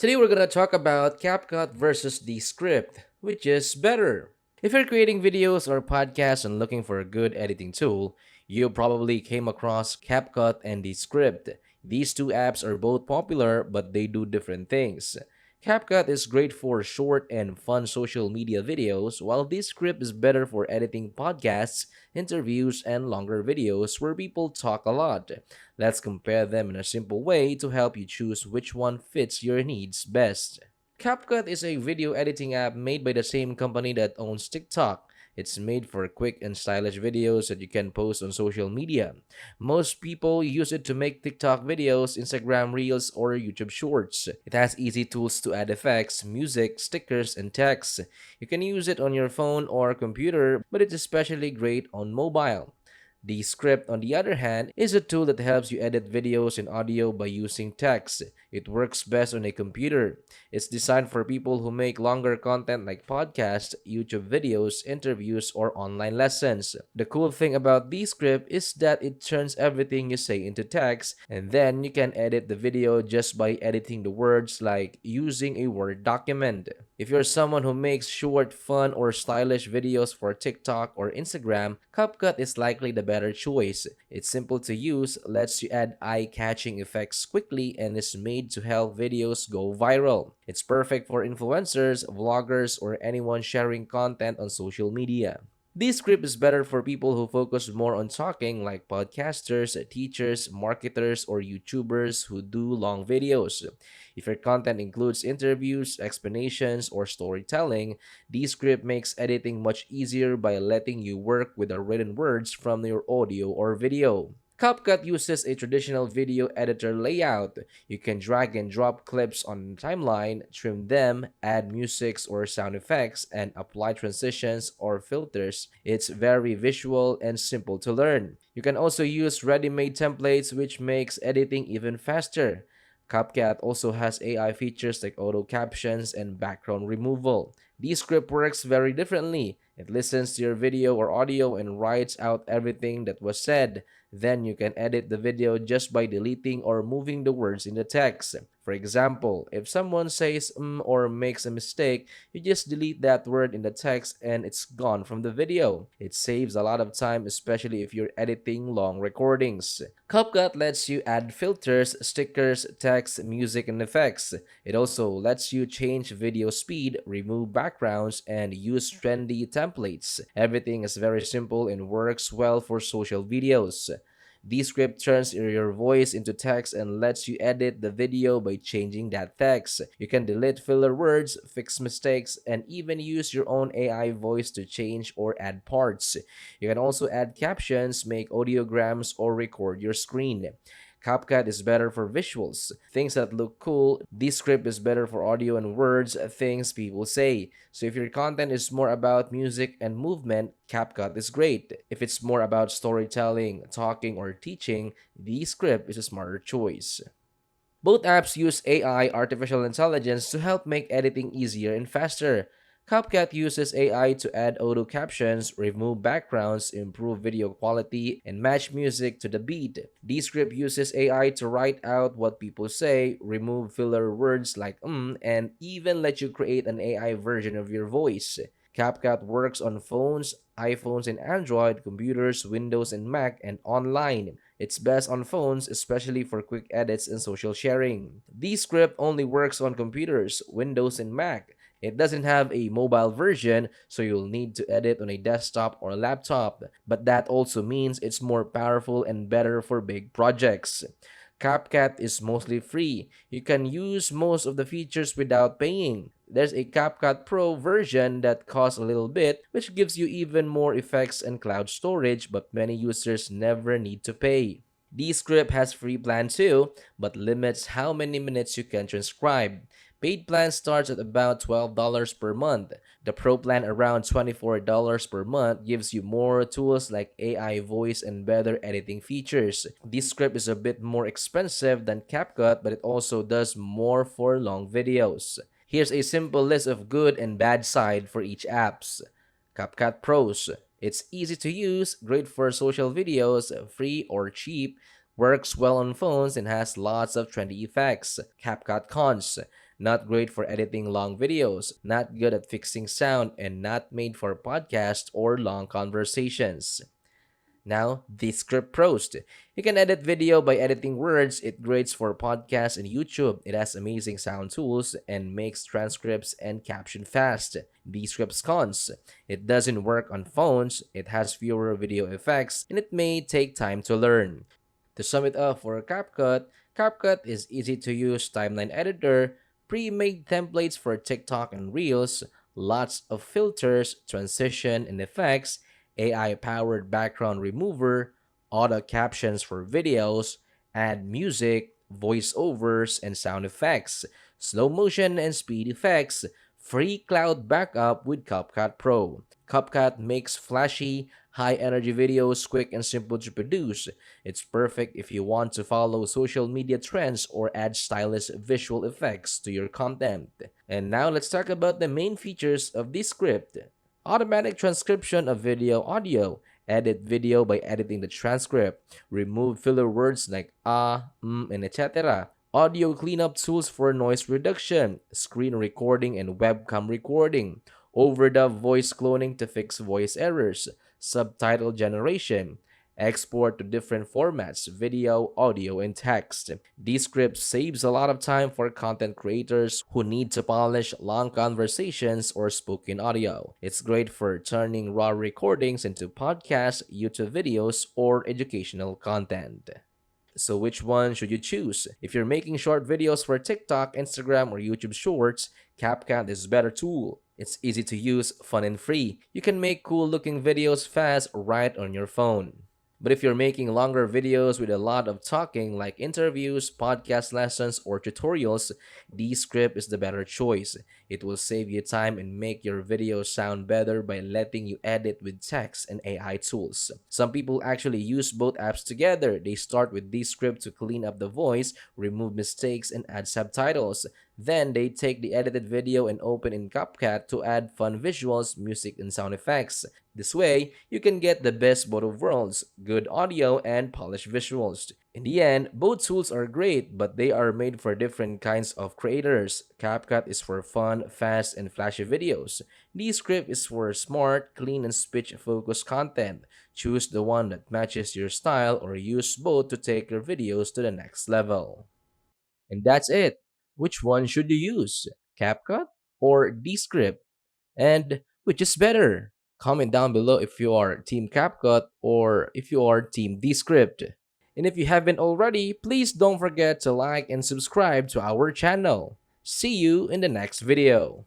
Today we're gonna talk about CapCut versus Descript, which is better. If you're creating videos or podcasts and looking for a good editing tool, you probably came across CapCut and Descript. These two apps are both popular, but they do different things. CapCut is great for short and fun social media videos, while Descript is better for editing podcasts, interviews, and longer videos where people talk a lot. Let's compare them in a simple way to help you choose which one fits your needs best. CapCut is a video editing app made by the same company that owns TikTok. It's made for quick and stylish videos that you can post on social media. Most people use it to make TikTok videos, Instagram Reels, or YouTube Shorts. It has easy tools to add effects, music, stickers, and text. You can use it on your phone or computer, but it's especially great on mobile. Descript, on the other hand, is a tool that helps you edit videos and audio by using text. It works best on a computer. It's designed for people who make longer content like podcasts, YouTube videos, interviews, or online lessons. The cool thing about Descript is that it turns everything you say into text, and then you can edit the video just by editing the words like using a Word document. If you're someone who makes short, fun, or stylish videos for TikTok or Instagram, CapCut is likely the better choice. It's simple to use, lets you add eye-catching effects quickly, and is made to help videos go viral. It's perfect for influencers, vloggers, or anyone sharing content on social media. This script is better for people who focus more on talking, like podcasters, teachers, marketers, or YouTubers who do long videos. If your content includes interviews, explanations, or storytelling, this script makes editing much easier by letting you work with the written words from your audio or video. CapCut uses a traditional video editor layout. You can drag and drop clips on the timeline, trim them, add musics or sound effects, and apply transitions or filters. It's very visual and simple to learn. You can also use ready-made templates, which makes editing even faster. CapCut also has AI features like auto captions and background removal. This script works very differently. It listens to your video or audio and writes out everything that was said. Then you can edit the video just by deleting or moving the words in the text. For example, if someone says or makes a mistake, you just delete that word in the text and it's gone from the video. It saves a lot of time, especially if you're editing long recordings. CapCut lets you add filters, stickers, text, music, and effects. It also lets you change video speed, remove backgrounds, and use trendy templates. Everything is very simple and works well for social videos. Descript turns your voice into text and lets you edit the video by changing that text. You can delete filler words, fix mistakes, and even use your own AI voice to change or add parts. You can also add captions, make audiograms, or record your screen. CapCut is better for visuals, things that look cool. Descript is better for audio and words, things people say. So if your content is more about music and movement, CapCut is great. If it's more about storytelling, talking, or teaching, Descript is a smarter choice. Both apps use AI, artificial intelligence, to help make editing easier and faster. CapCut uses AI to add auto captions, remove backgrounds, improve video quality, and match music to the beat. Descript uses AI to write out what people say, remove filler words like and even let you create an AI version of your voice. CapCut works on phones, iPhones and Android, computers, Windows and Mac, and online. It's best on phones, especially for quick edits and social sharing. Descript only works on computers, Windows and Mac. It doesn't have a mobile version, so you'll need to edit on a desktop or laptop, but that also means it's more powerful and better for big projects. CapCut is mostly free. You can use most of the features without paying. There's a CapCut Pro version that costs a little bit, which gives you even more effects and cloud storage, but many users never need to pay. Descript has free plan too, but limits how many minutes you can transcribe. Paid plan starts at about $12 per month. The Pro plan around $24 per month gives you more tools like AI voice and better editing features. Descript is a bit more expensive than CapCut, but it also does more for long videos. Here's a simple list of good and bad side for each apps. CapCut Pros. It's easy to use, great for social videos, free or cheap, works well on phones and has lots of trendy effects. CapCut Cons. not great for editing long videos, not good at fixing sound, and not made for podcasts or long conversations. Now, Descript Prost. You can edit video by editing words. It greats for podcasts and YouTube. It has amazing sound tools and makes transcripts and caption fast. Descript's cons. It doesn't work on phones, it has fewer video effects, and it may take time to learn. To sum it up for CapCut, CapCut is easy to use timeline editor, pre-made templates for TikTok and Reels, lots of filters, transition and effects, AI-powered background remover, auto captions for videos, add music, voiceovers and sound effects, slow motion and speed effects, free cloud backup with CapCut Pro. CapCut makes flashy, high-energy videos quick and simple to produce. It's perfect if you want to follow social media trends or add stylish visual effects to your content. And now let's talk about the main features of this script. Automatic transcription of video audio. Edit video by editing the transcript. Remove filler words like and etc. Audio cleanup tools for noise reduction. Screen recording and webcam recording. Overdub voice cloning to fix voice errors. Subtitle generation. Export to different formats, video, audio, and text. Descript saves a lot of time for content creators who need to polish long conversations or spoken audio. It's great for turning raw recordings into podcasts, YouTube videos, or educational content. So which one should you choose? If you're making short videos for TikTok, Instagram, or YouTube Shorts, CapCut is a better tool. It's easy to use, fun and free. You can make cool looking videos fast right on your phone. But if you're making longer videos with a lot of talking like interviews, podcast lessons, or tutorials, Descript is the better choice. It will save you time and make your videos sound better by letting you edit with text and AI tools. Some people actually use both apps together. They start with Descript to clean up the voice, remove mistakes, and add subtitles. Then they take the edited video and open in CapCut to add fun visuals, music, and sound effects. This way, you can get the best both of worlds, good audio and polished visuals. In the end, both tools are great, but they are made for different kinds of creators. CapCut is for fun, fast, and flashy videos. Descript is for smart, clean, and speech-focused content. Choose the one that matches your style or use both to take your videos to the next level. And that's it. Which one should you use? CapCut or Descript? And which is better? Comment down below if you are Team CapCut or if you are Team Descript. And if you haven't already, please don't forget to like and subscribe to our channel. See you in the next video.